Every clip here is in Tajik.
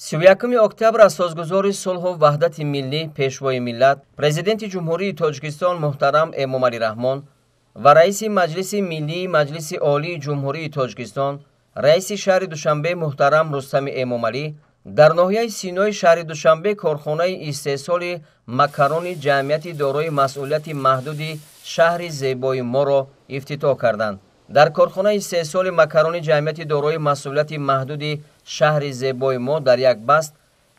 31 октябр асосгузори сулҳу ваҳдати миллӣ пешвои миллат президенти ҷумҳурии Тоҷикистон муҳтарам Эмомалӣ Раҳмон ва раиси маҷлиси миллии маҷлиси олии ҷумҳурии Тоҷикистон раиси шаҳри Душанбе муҳтарам Рустами Эмомалӣ дар ноҳияи Синои шаҳри Душанбе корхонаи истеҳсоли макарони ҷамъияти дорои масъулияти маҳдуди шаҳри зебои моро ифтитоҳ карданд. дар корхонаи истеҳсоли макарони ҷамъияти дорои масъулияти маҳдуди шаҳри зебои мо дар як баст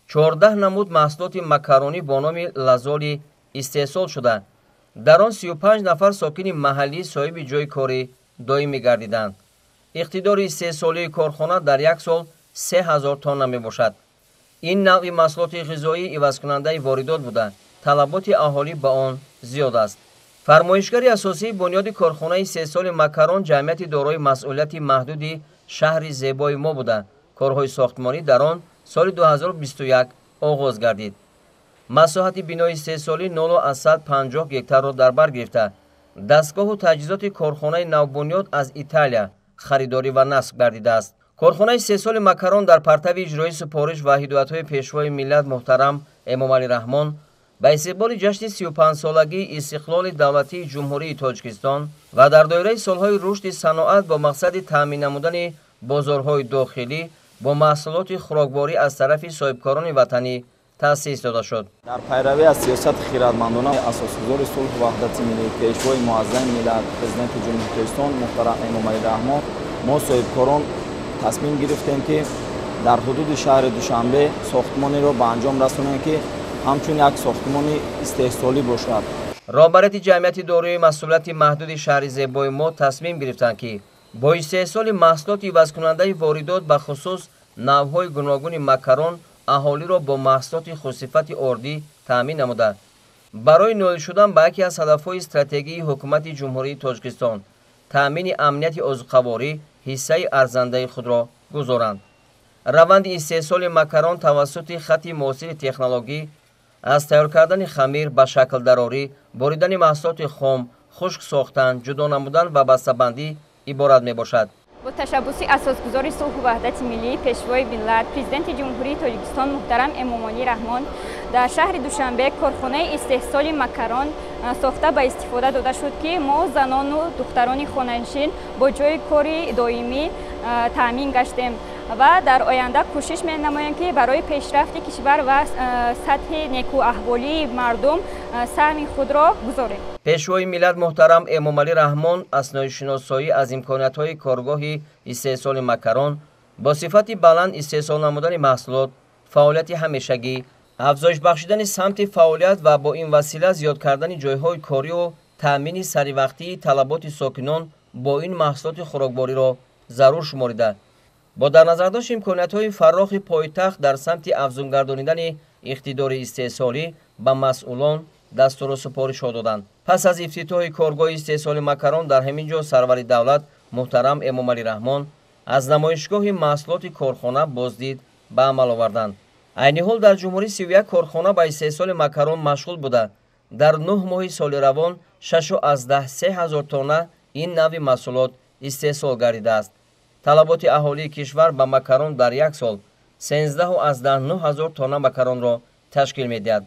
14 намуд маҳсулоти макаронӣ бо номи лазоли истеҳсол шуда, дар он 35 нафар сокини маҳаллӣ соҳиби ҷойи кори доимӣ гардиданд. иқтидори истеҳсолии корхона дар як сол 3000 тонна мебошад. ин навъи маҳсулоти ғизоӣ ивазкунандаи воридот буда, талаботи аҳолӣ ба он зиёд аст. фармоишгари асосии бунёди корхонаи истеҳсоли макарон ҷамъияти дорои масъулияти маҳдуди шаҳри зебои мо буда, корҳои сохтмонӣ дар он соли 2021 оғоз гардид. масоҳати бинои истеҳсолӣ 0,150 гектарро дар бар гирифта, дастгоҳу таҷҳизоти корхонаи навбунёд аз Италия харидорӣ ва насб гардидааст. корхонаи истеҳсоли макарон дар партави иҷрои супориш ва ҳидоятҳои пешвои миллат муҳтарам Эмомалӣ Раҳмон ба истиқболи ҷашни 35-солагии истиқлоли давлатии ҷумҳурии Тоҷикистон ва дар доираи солҳои рушди саноат бо мақсади таъмин намудани бозорҳои дохилӣ бо маҳсулоти хӯрокворӣ аз тарафи соҳибкорони ватанӣ таъсис дода шуд. дар пайравӣ аз сиёсати хиратмандона асосгузори сулҳу ваҳдати миллӣ пешвои муаззами миллат президенти ҷумҳурии Тоҷикистон муҳтарам Эмомалӣ Раҳмон мо соҳибкорон тасмим гирифтем ки дар ҳудуди шаҳри Душанбе сохтмонеро ба анҷом расонем ки ҳамчун як сохтмони истеҳсолӣ бошад. роҳбарияти ҷамъияти дорои масъулияти маҳдуди шаҳри зебои мо тасмим гирифтанд ки бо истеҳсоли маҳсулоти ивазкунандаи воридот ба хусус навъҳои гуногуни макарон аҳолиро бо маҳсулоти хусифати ордӣ таъмин намуда, барои ноил шудан ба яке аз ҳадафҳои стратегии ҳукумати ҷумҳурии Тоҷикистон таъмини амнияти озуқаворӣ ҳиссаи арзандаи худро гузоранд. раванди истеҳсоли макарон тавассути хати муосири технологӣ аз тайёр кардани хамир ба шаклдарорӣ, боридани маҳсулоти хом, хушк сохтан, ҷудо намудан ва бастабандӣ иборат мебошад. бо ташаббуси асосгузори сулҳу ваҳдати миллӣ пешвои миллат президенти ҷумҳурии Тоҷикистон муҳтарам Эмомалӣ Раҳмон дар шаҳри Душанбе корхонаи истеҳсоли макарон сохта ба истифода дода шуд ки мо занону духтарони хонаншин бо ҷойи кори доимӣ таъмин гаштем ва дар оянда кӯшиш менамоем ки барои пешрафти кишвар ва сатҳи некӯаҳволии мардум саҳми худро гузорем. пешвои миллат муҳтарам Эмомалӣ Раҳмон аснои шиносоӣ аз имкониятҳои коргоҳи истеҳсоли макарон бо сифати баланд истеҳсол намудани маҳсулот, фаъолияти ҳамешагӣ, афзоиш бахшидани самти фаъолият ва бо ин васила зиёд кардани ҷойҳои корию таъмини саривақтии талаботи сокинон бо ин маҳсулоти хӯроквориро зарур шуморида, бо дар назардошт имкониятҳои фаррохи пойтахт дар самти афзун гардонидани иқтидори истеҳсолӣ ба масъулон дастуру супоришҳо доданд. пас аз ифтитоҳи коргоҳи истеҳсоли макарон дар ҳамин ҷо сарвари давлат муҳтарам Эмомалӣ Раҳмон аз намоишгоҳи маҳсулоти корхона боздид ба амал оварданд. айни ҳол дар ҷумҳурӣ 31 корхона ба истеҳсоли макарон машғул буда, дар 9 моҳи соли равон 6,3 тонна ин навъи маҳсулот истеҳсол гардидааст. талаботи аҳолии кишвар ба макарон дар як сол 13,9 тонна макаронро ташкил медиҳад.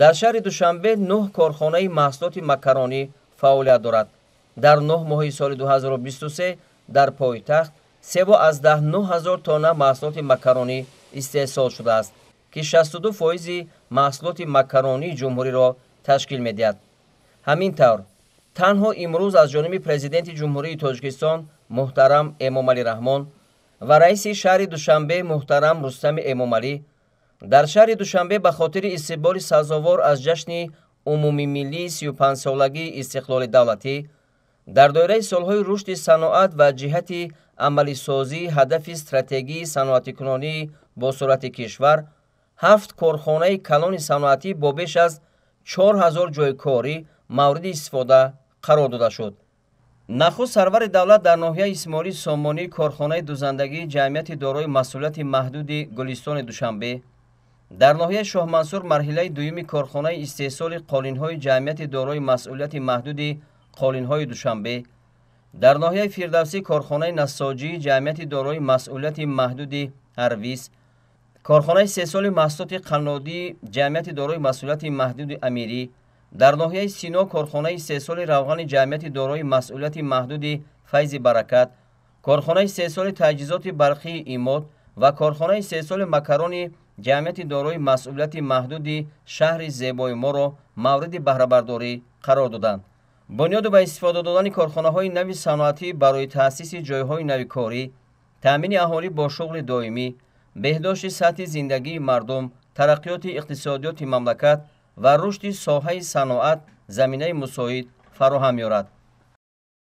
дар шаҳри Душанбе 9 корхонаи маҳсулоти макаронӣ фаъолият дорад. дар 9 моҳи соли 2023 дар пойтахт 3,9 тонна маҳсулоти макаронӣ истеҳсол шудааст ки 62% маҳсулоти макаронии ҷумҳуриро ташкил медиҳад. ҳамин тавр танҳо имрӯз аз ҷониби президенти ҷумҳурии Тоҷикистон муҳтарам Эмомалӣ Раҳмон ва раиси шаҳри Душанбе муҳтарам Рустами Эмомалӣ дар шаҳри Душанбе ба хотири истиқболи сазовор аз ҷашни умумимиллии 35-солагии истиқлоли давлатӣ дар доираи солҳои рушди саноат ва ҷиҳати амалисозии ҳадафи стратегии саноатикунонии бо суръати кишвар 7 корхонаи калони саноатӣ бо беш аз 4000 ҷойкорӣ мавриди истифода қарор дода шуд. нахуст сарвари давлат дар ноҳияи исмоилӣ сомонии корхонаи дузандагии ҷамъияти дорои масъулияти маҳдуди Гулистони Душанбе, дар ноҳияи Шоҳмансур марҳилаи дуюми корхонаи истеҳсоли қолинҳои ҷамъияти дорои масъулияти маҳдуди қолинҳои Душанбе, дар ноҳияи Фирдавсӣ корхонаи насоҷии ҷамъияти дорои масъулияти маҳдуди Ҳарвис, کارخانه 3 سالی محصولات قنادی جمعیت دارای مسئولیت محدود امیری، در ناحیه سینا کارخانه 3 سالی روغن جمعیت دارای مسئولیت محدود فیض برکت، کارخانه 3 سالی تجهیزات برقی ایماد و کارخانه 3 سالی مکرون جمعیت دارای مسئولیت محدود شهر زیبای ما را مورد بهره برداری قرار دادند. بنیاد به استفاده دادن کارخانه های نوی صنعتی برای تأسیس جایهای نوی کاری، تامین اهالی با شغل دائمی، بهداشت سطح زندگی مردم، ترقیات اقتصادیات مملکت و رشد ساحه صنعت زمینه مساعد فراهم یارد.